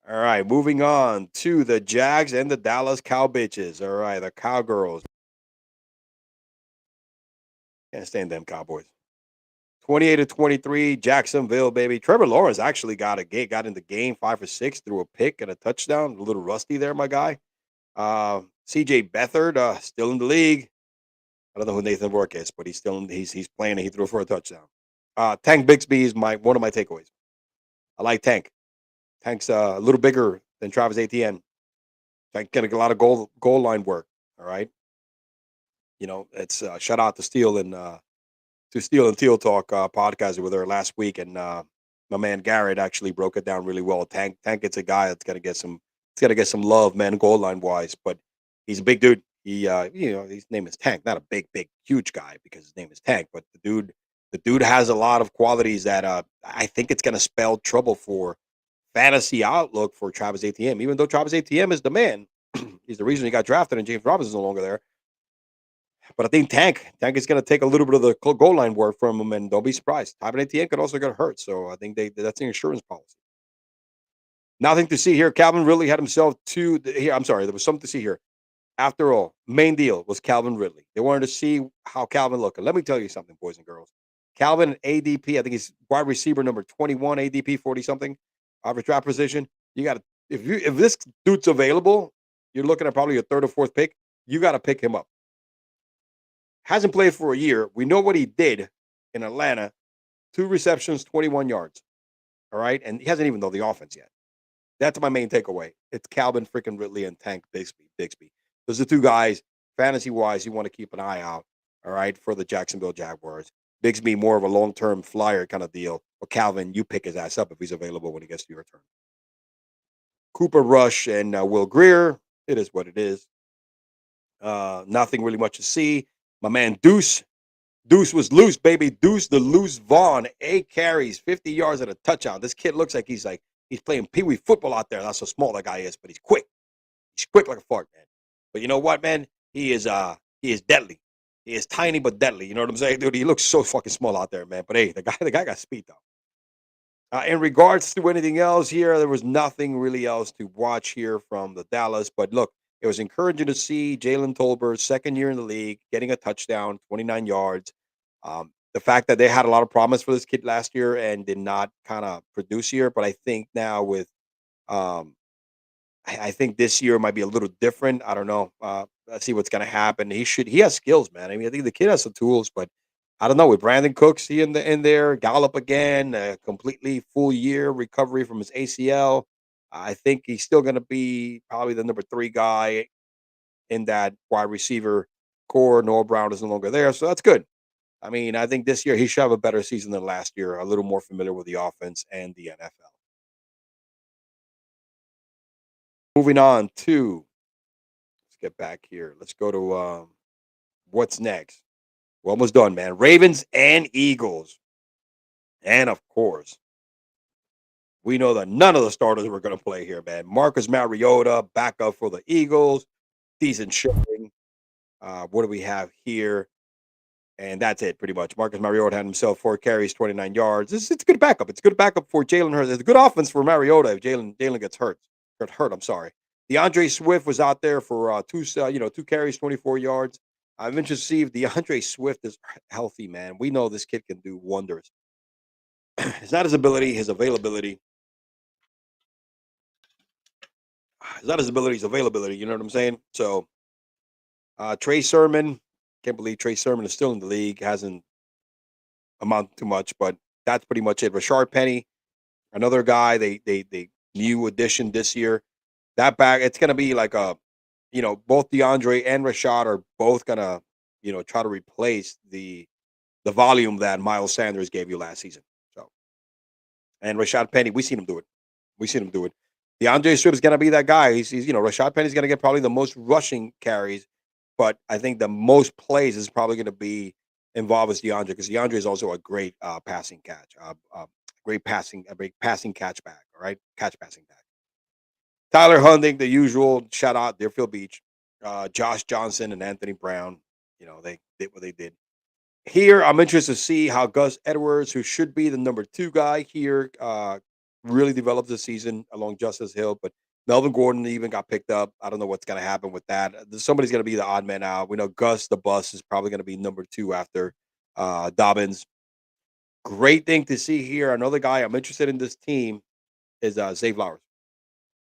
All right, moving on to the Jags and the Dallas Cowbitches. All right, the Cowgirls. Can't stand them Cowboys. 28-23, Jacksonville, baby. Trevor Lawrence actually got in the game 5 for 6, threw a pick and a touchdown. A little rusty there, my guy. CJ Beathard, still in the league. I don't know who Nathan Rourke is, but he's playing and he threw for a touchdown. Tank Bixby is one of my takeaways. I like Tank. Tank's a little bigger than Travis Etienne. Tank getting a lot of goal line work. All right. It's shout out to Steele and Teal Talk podcast with her last week, and my man Garrett actually broke it down really well. Tank, it's a guy that's gonna get some love, man, goal line wise, but he's a big dude. His name is Tank, not a big, huge guy because his name is Tank, but the dude has a lot of qualities that I think it's gonna spell trouble for fantasy outlook for Travis Etienne. Even though Travis Etienne is the man, he's the reason he got drafted, and James Robinson's no longer there. But I think Tank is going to take a little bit of the goal line work from him, and don't be surprised. Tyron Etienne could also get hurt, so I think that's an insurance policy. Nothing to see here. Calvin Ridley had himself here. I'm sorry, there was something to see here. After all, main deal was Calvin Ridley. They wanted to see how Calvin looked. And let me tell you something, boys and girls. Calvin, ADP, I think he's wide receiver number 21, ADP 40-something, average draft position. You got to, if this dude's available, you're looking at probably your third or fourth pick. You got to pick him up. Hasn't played for a year. We know what he did in Atlanta. 2 receptions, 21 yards. All right. And he hasn't even done the offense yet. That's my main takeaway. It's Calvin freaking Ridley and Tank Bixby. Those are 2 guys, fantasy-wise, you want to keep an eye out, all right, for the Jacksonville Jaguars. Bixby, more of a long-term flyer kind of deal. But Calvin, you pick his ass up if he's available when he gets to your turn. Cooper Rush and Will Grier. It is what it is. Nothing really much to see. My man Deuce was loose, baby. Deuce the Loose Vaughn, 8 carries, 50 yards and a touchdown. This kid looks like he's playing pee-wee football out there. That's how small that guy is, but he's quick. He's quick like a fart, man. But you know what, man? He is deadly. He is tiny but deadly. You know what I'm saying, dude? He looks so fucking small out there, man. But hey, the guy got speed though. In regards to anything else here, there was nothing really else to watch here from the Dallas. But look, it was encouraging to see Jalen Tolbert, second year in the league, getting a touchdown, 29 yards. The fact that they had a lot of promise for this kid last year and did not kind of produce here. But I think now with, I think this year might be a little different. I don't know. Let's see what's going to happen. He has skills, man. I mean, I think the kid has some tools, but I don't know. With Brandon Cooks, in there, Gallup again, completely full year recovery from his ACL. I think he's still going to be probably the number 3 guy in that wide receiver core. Noah Brown is no longer there, so that's good. I mean, I think this year he should have a better season than last year, a little more familiar with the offense and the NFL. Moving on to, let's get back here. Let's go to what's next. We're almost done, man. Ravens and Eagles. And, of course, we know that none of the starters were going to play here, man. Marcus Mariota, backup for the Eagles. Decent showing. What do we have here? And that's it, pretty much. Marcus Mariota had himself 4 carries, 29 yards. It's a good backup. It's a good backup for Jalen Hurts. It's a good offense for Mariota if Jalen gets hurt. I'm sorry. DeAndre Swift was out there for 2 carries, 24 yards. I'm interested to see if DeAndre Swift is healthy, man. We know this kid can do wonders. It's not his ability, his availability. It's not his ability, his availability. You know what I'm saying? So, Trey Sermon, can't believe Trey Sermon is still in the league. Hasn't amounted to much, but that's pretty much it. Rashard Penny, another guy they new addition this year. That back, it's gonna be like a, both DeAndre and Rashad are both gonna, try to replace the volume that Miles Sanders gave you last season. So, and Rashad Penny, we seen him do it. We seen him do it. DeAndre Swift is gonna be that guy. He's Rashad Penny's gonna get probably the most rushing carries, but I think the most plays is probably gonna be involved with DeAndre because DeAndre is also a great passing catch, a great passing catch back. All right, catch passing back. Tyler Hunding, the usual shout out Deerfield Beach, Josh Johnson and Anthony Brown. They did what they did. Here, I'm interested to see how Gus Edwards, who should be the number 2 guy here, really develops this season along Justice Hill. But Melvin Gordon even got picked up. I don't know what's going to happen with that. Somebody's going to be the odd man out. We know Gus, the bus, is probably going to be number 2 after Dobbins. Great thing to see here. Another guy I'm interested in this team is Zay Flowers.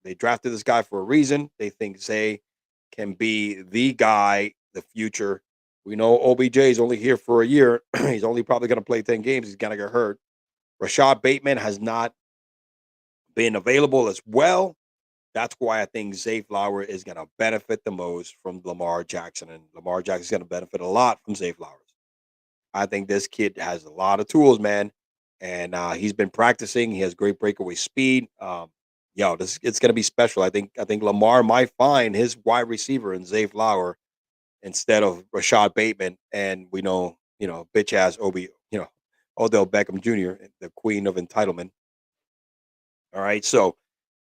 They drafted this guy for a reason. They think Zay can be the guy, the future. We know OBJ is only here for a year. He's only probably going to play 10 games. He's going to get hurt. Rashad Bateman has not been available as well. That's why I think Zay Flower is going to benefit the most from Lamar Jackson. And Lamar Jackson is going to benefit a lot from Zay Flowers. I think this kid has a lot of tools, man. And he's been practicing. He has great breakaway speed. It's going to be special. I think Lamar might find his wide receiver in Zay Flower instead of Rashad Bateman, and we know, bitch ass Odell Beckham Jr., the queen of entitlement. All right, so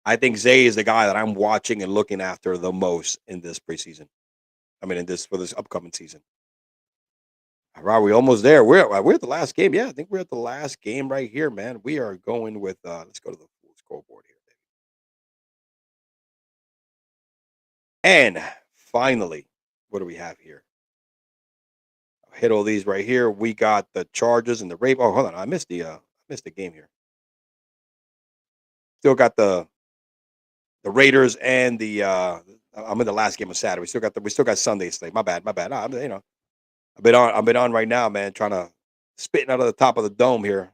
I think Zay is the guy that I'm watching and looking after the most in this preseason. I mean, for this upcoming season. All right, we almost there. We're at the last game. Yeah, I think we're at the last game right here, man. We are going with. Let's go to the full scoreboard here, baby. And finally, what do we have here? I'll hit all these right here. We got the Chargers and the Ravens. Oh, hold on. I missed the game here. Still got the Raiders and the I'm in the last game of Saturday. We still got Sunday slate. My bad. I've been on right now, man, trying to spitting out of the top of the dome here.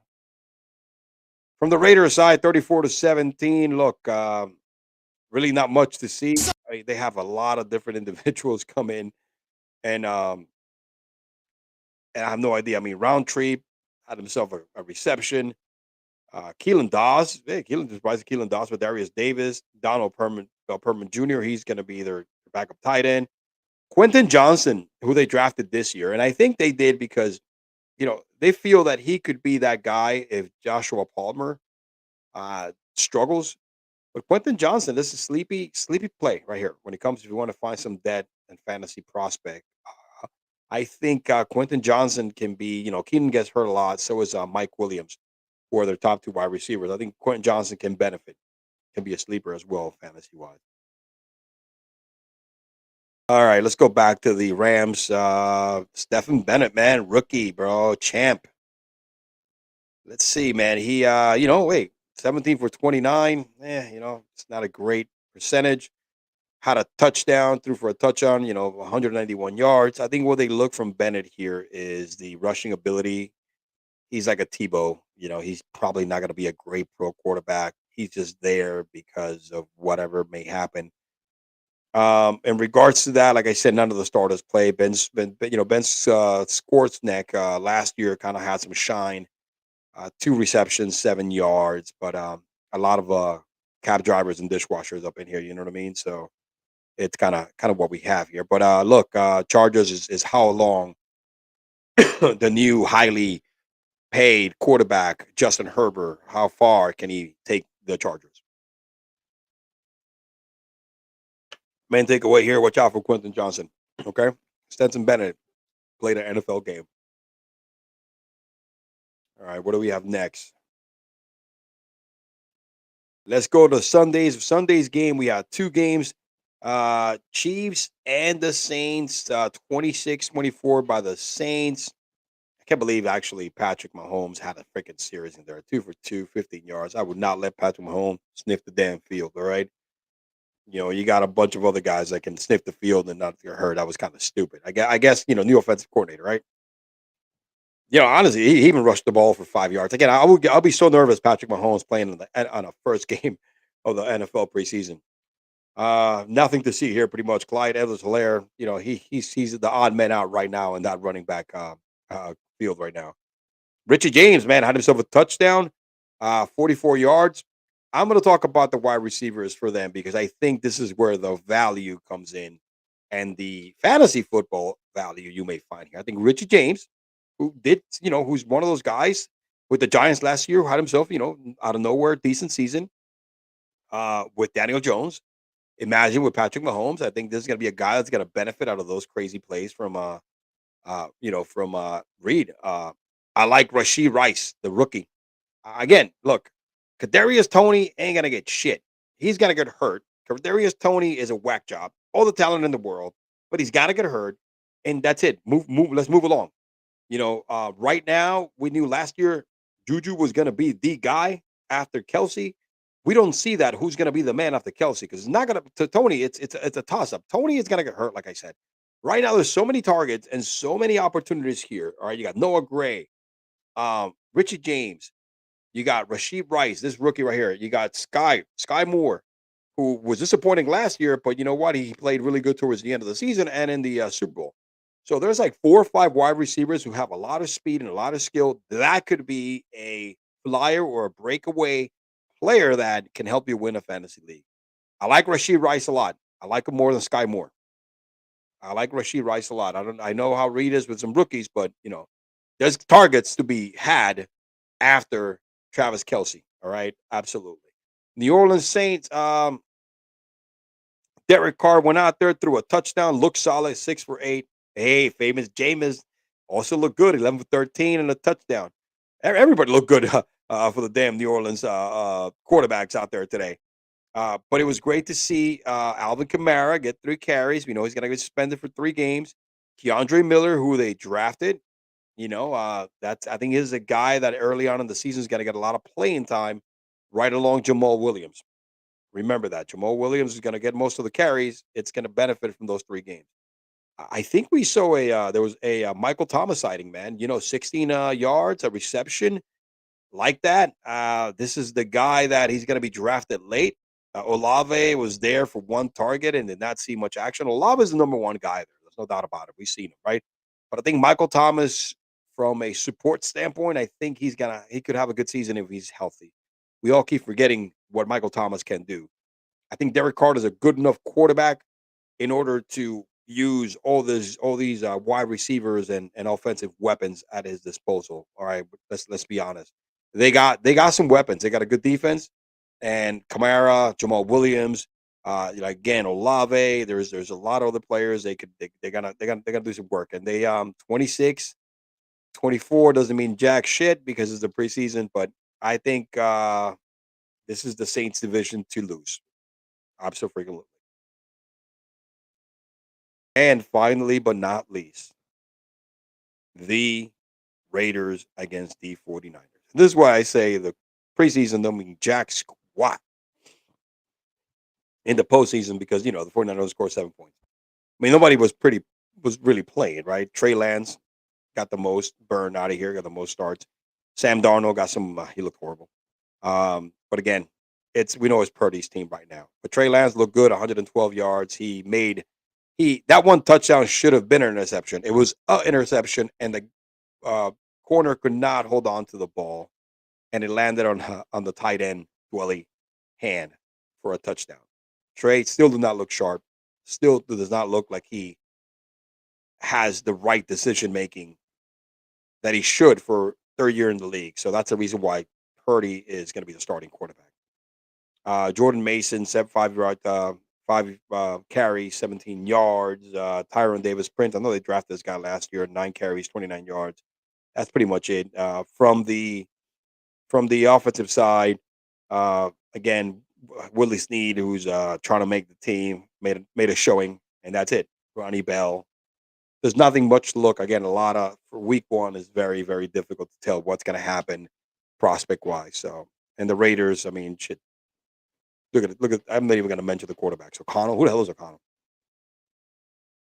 From the Raiders side, 34-17. Look, really not much to see. They have a lot of different individuals come in, and I have no idea. I mean, Roundtree had himself a reception. Keelan Dawes, Keelan surprised Keelan Dawes with Darius Davis, Donald Perman Jr. He's going to be their backup tight end. Quentin Johnson, who they drafted this year, and I think they did because they feel that he could be that guy if Joshua Palmer struggles. But Quentin Johnson, this is sleepy play right here when it comes if you want to find some debt and fantasy prospect. I think Quentin Johnson can be, Keenan gets hurt a lot. So is Mike Williams, who are their top 2 wide receivers. I think Quentin Johnson can benefit, can be a sleeper as well, fantasy wise. All right, let's go back to the Rams. Stephen Bennett, man, rookie, bro, champ. Let's see, man. He, 17 for 29. It's not a great percentage. Had a touchdown, threw for a touchdown, 191 yards. I think what they look from Bennett here is the rushing ability. He's like a Tebow. He's probably not going to be a great pro quarterback. He's just there because of whatever may happen. In regards to that, like I said, none of the starters play. Ben Schwartzneck last year kind of had some shine. 2 receptions, 7 yards, but a lot of cab drivers and dishwashers up in here. You know what I mean? So it's kind of what we have here. But look, Chargers is how long the new highly paid quarterback Justin Herbert. How far can he take the Chargers? Main takeaway here: watch out for Quentin Johnson. Okay, Stetson Bennett played an NFL game. All right, what do we have next? Let's go to Sundays. Sunday's game. We have 2 games. Chiefs and the Saints. 26-24 by the Saints. I Can't believe actually Patrick Mahomes had a freaking series in there. 2 for 2, 15 yards. I would not let Patrick Mahomes sniff the damn field. All right. You got a bunch of other guys that can sniff the field and not get hurt. That was kind of stupid. I guess, new offensive coordinator, right? Honestly, he even rushed the ball for 5 yards. Again, I'll be so nervous Patrick Mahomes playing on a first game of the NFL preseason. Nothing to see here, pretty much. Clyde Edwards-Helaire, he's the odd man out right now in that running back field right now. Richie James, man, had himself a touchdown, 44 yards. I'm going to talk about the wide receivers for them because I think this is where the value comes in and the fantasy football value you may find here. I think Richie James, who's one of those guys with the Giants last year, who had himself, out of nowhere, decent season with Daniel Jones. Imagine with Patrick Mahomes. I think this is going to be a guy that's going to benefit out of those crazy plays from Reed. I like Rashid Rice, the rookie. Again, look, Kadarius Toney ain't gonna get shit. He's gonna get hurt. Kadarius Toney is a whack job. All the talent in the world, but he's gotta get hurt, and that's it. Move. Let's move along. Right now, we knew last year Juju was gonna be the guy after Kelsey. We don't see that. Who's gonna be the man after Kelsey? Because it's not gonna to Tony. It's a toss up. Tony is gonna get hurt, like I said. Right now, there's so many targets and so many opportunities here. All right, you got Noah Gray, Richie James. You got Rashid Rice, this rookie right here. You got Sky Moore, who was disappointing last year, but you know what? He played really good towards the end of the season and in the Super Bowl. So there's like 4 or 5 wide receivers who have a lot of speed and a lot of skill. That could be a flyer or a breakaway player that can help you win a fantasy league. I like Rashid Rice a lot. I like him more than Sky Moore. I like Rashid Rice a lot. I know how Reed is with some rookies, but there's targets to be had after Travis Kelsey. All right, absolutely. New Orleans Saints. Derek Carr went out there, threw a touchdown, looked solid, 6 for 8. Hey, famous Jameis also looked good, 11 for 13 and a touchdown. Everybody looked good for the damn New Orleans quarterbacks out there today. But it was great to see Alvin Kamara get 3 carries. We know he's going to get suspended for 3 games. Keandre Miller, who they drafted, that's I think is a guy that early on in the season is going to get a lot of playing time, right along Jamal Williams. Remember that Jamal Williams is going to get most of the carries. It's going to benefit from those 3 games. I think we saw there was a Michael Thomas sighting, man. 16 yards, a reception like that. This is the guy that he's going to be drafted late. Olave was there for 1 target and did not see much action. Olave is the number 1 guy there. There's no doubt about it. We've seen him, right? But I think Michael Thomas, from a support standpoint, I think he could have a good season if he's healthy. We all keep forgetting what Michael Thomas can do. I think Derek Carr is a good enough quarterback in order to use all these wide receivers and offensive weapons at his disposal. All right, let's be honest. They got some weapons. They got a good defense, and Kamara, Jamal Williams, again Olave. There's a lot of other players. They gotta do some work. And they 26-24 doesn't mean jack shit because it's the preseason. But I think this is the Saints division to lose. Absolutely. And finally, but not least, the Raiders against the 49ers. This is why I say the preseason don't mean jack squat in the postseason because, the 49ers scored 7 points. I mean, nobody was really playing, right? Trey Lance got the most burn out of here, got the most starts. Sam Darnold got some, he looked horrible. But again, we know it's Purdy's team right now. But Trey Lance looked good, 112 yards. That 1 touchdown should have been an interception. It was an interception, and the corner could not hold on to the ball, and it landed on the tight end Dwelly hand for a touchdown. Trey still does not look sharp. Still does not look like he has the right decision making that he should for 3rd year in the league. So that's the reason why Purdy is going to be the starting quarterback. Jordan Mason, 5 carries, 17 yards. Tyron Davis Prince. I know they drafted this guy last year, 9 carries, 29 yards. That's pretty much it. From the offensive side, again, Willie Snead, who's trying to make the team, made a showing, and that's it. Ronnie Bell, there's nothing much to look. Again, a lot of for week one is very, very difficult to tell what's going to happen prospect wise. So, and the Raiders, I mean, shit. Look at. I'm not even going to mention the quarterbacks. O'Connell, who the hell is O'Connell?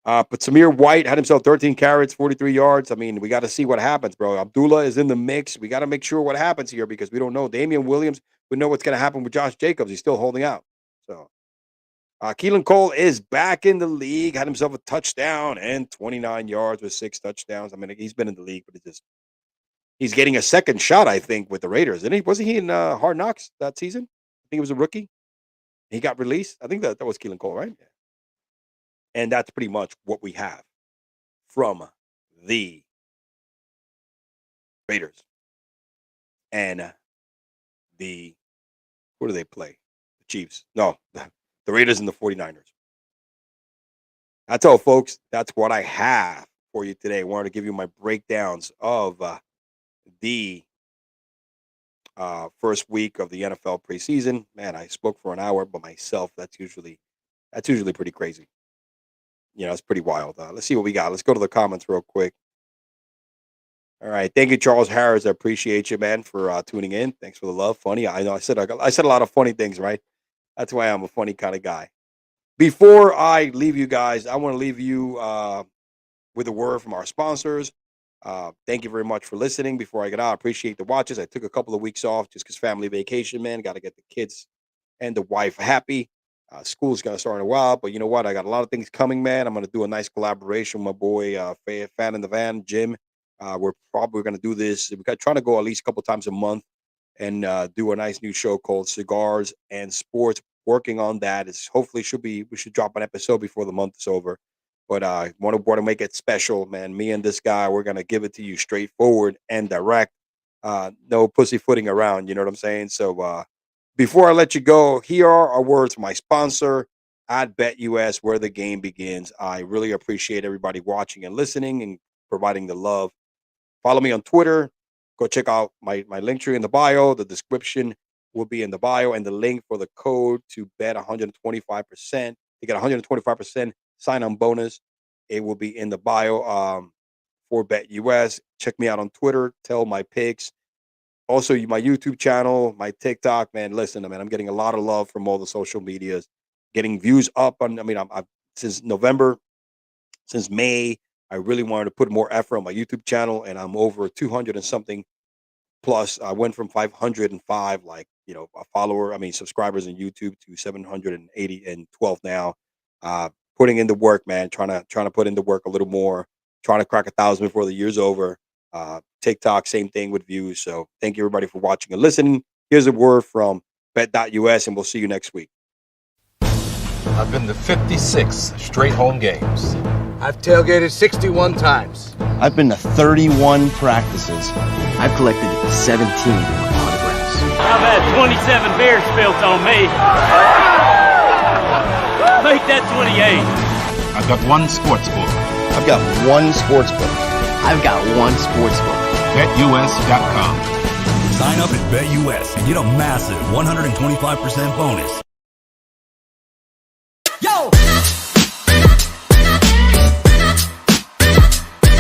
But Samir White had himself 13 carries, 43 yards. I mean, we got to see what happens, bro. Abdullah is in the mix. We got to make sure what happens here because we don't know. Damian Williams, we know what's going to happen with Josh Jacobs. He's still holding out. So, Keelan Cole is back in the league. Had himself a touchdown and 29 yards with 6 touchdowns. I mean, he's been in the league, but he's getting a second shot, I think, with the Raiders. Didn't he? Wasn't he in Hard Knocks that season? I think he was a rookie. He got released. I think that was Keelan Cole, right? Yeah. And that's pretty much what we have from the Raiders. And who do they play? The Chiefs. No, the Raiders and the 49ers. That's all, folks. That's what I have for you today. I wanted to give you my breakdowns of the first week of the NFL preseason. Man, I spoke for an hour by myself. That's usually pretty crazy. You know, it's pretty wild. Let's see what we got. Let's go to the comments real quick. All right. Thank you, Charles Harris. I appreciate you, man, for tuning in. Thanks for the love. Funny. I know I said a lot of funny things, right? That's why I'm a funny kind of guy. Before I leave you guys, I want to leave you with a word from our sponsors. Thank you very much for listening. Before I get out, I appreciate the watches. I took a couple of weeks off just because family vacation, man. Got to get the kids and the wife happy. School's going to start in a while, but you know what? I got a lot of things coming, man. I'm going to do a nice collaboration with my boy, Fan in the Van, Jim. We're probably going to do this. We're trying to go at least a couple times a month and do a nice new show called Cigars and Sports. Working on that. We should drop an episode before the month is over. But I want to make it special, man. Me and this guy, we're going to give it to you straightforward and direct. No pussyfooting around, you know what I'm saying? So before I let you go, here are our words from my sponsor at BetUS, where the game begins. I really appreciate everybody watching and listening and providing the love. Follow me on Twitter. Go check out my link tree in the bio. The description will be in the bio, and the link for the code to bet 125%. To get 125% sign-on bonus, it will be in the bio for BetUS. Check me out on Twitter. Tell my picks. Also, my YouTube channel, my TikTok, man. Listen, man, I'm getting a lot of love from all the social medias. Getting views up on. I've since November, since May, I really wanted to put more effort on my YouTube channel, and I'm over 200 and something plus. I went from 505, subscribers on YouTube to 712 now. Putting in the work, man. Trying to put in the work a little more. Trying to crack 1,000 before the year's over. TikTok, same thing with views. So thank you everybody for watching and listening. Here's a word from Bet.us, and we'll see you next week. I've been to 56 straight home games. I've tailgated 61 times. I've been to 31 practices. I've collected 17 autographs. I've had 27 beers spilt on me. Make that 28. I've got one sports book. I've got one sports book. I've got one sports book. BetUS.com. Sign up at BetUS and get a massive 125% bonus.